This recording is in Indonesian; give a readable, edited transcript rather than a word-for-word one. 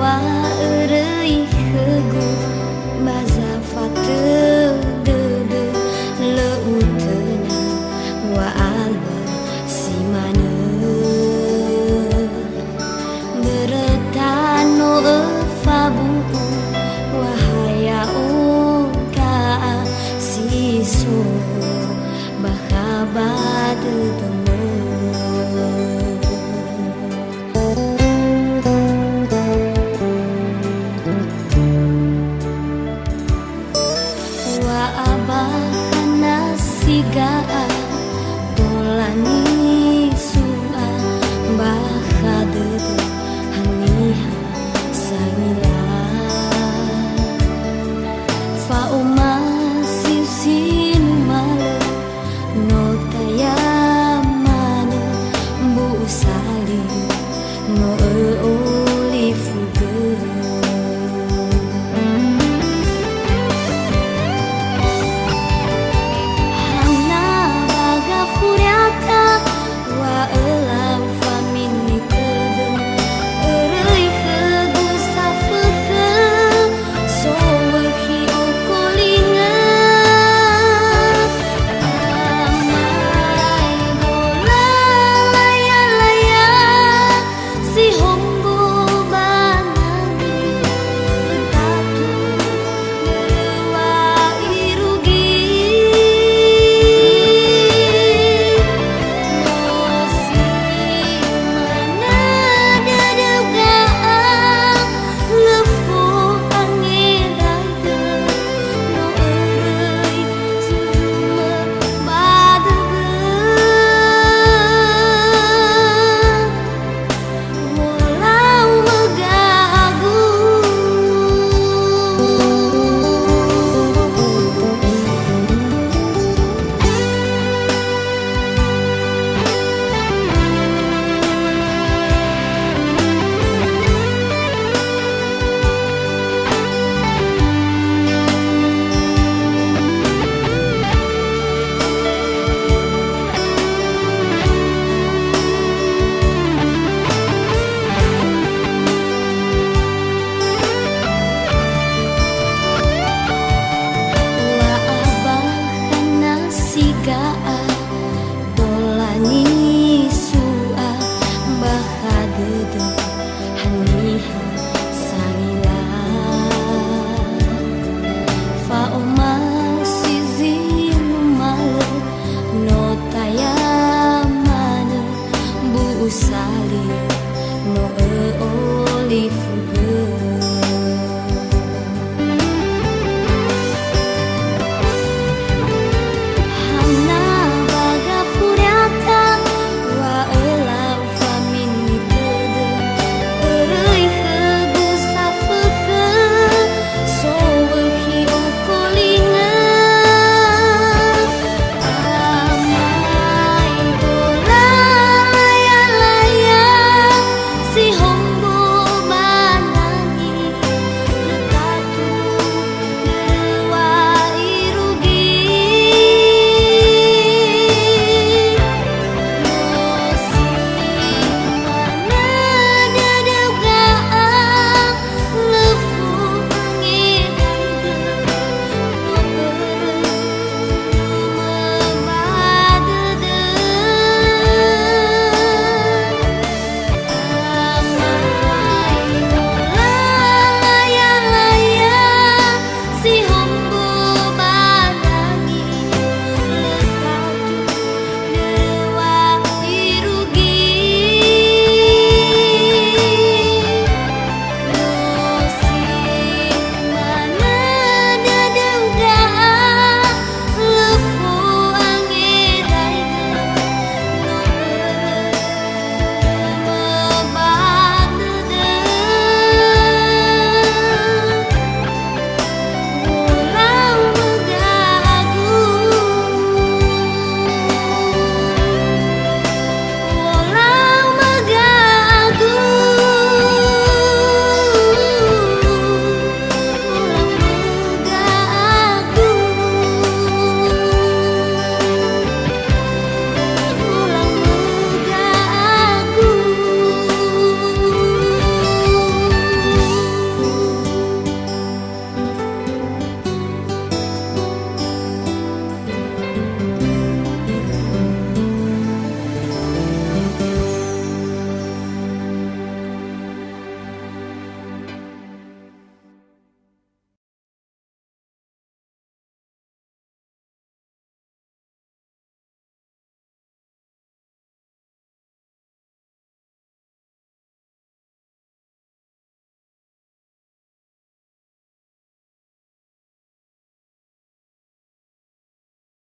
wa eureuy heugu baza fateu dede leuteuna wa alwa si maneur beretano fabu wahaya uka siso bahabat temu wa abahana sigaa dolani sua bahadede haniha sangila fa uma sisin male no tayamane bu sali no olifuge hana baga furiata wa elam famini kede eureuy heugu safeuke so wehi okolinga amai bola laya-laya si hombo banani entatu nerewa irugi no si mana dedegaan lefu angedake no eureuy suzume badege walau megagu wa abahana sigaa dolani sua bahadede haniha sangila fa uma sizin male no tayamane bu sali no olifuge hana baga furiata wa elam famini kede eureuy heugu safeuke so wehi okolinga amai bola laya-laya si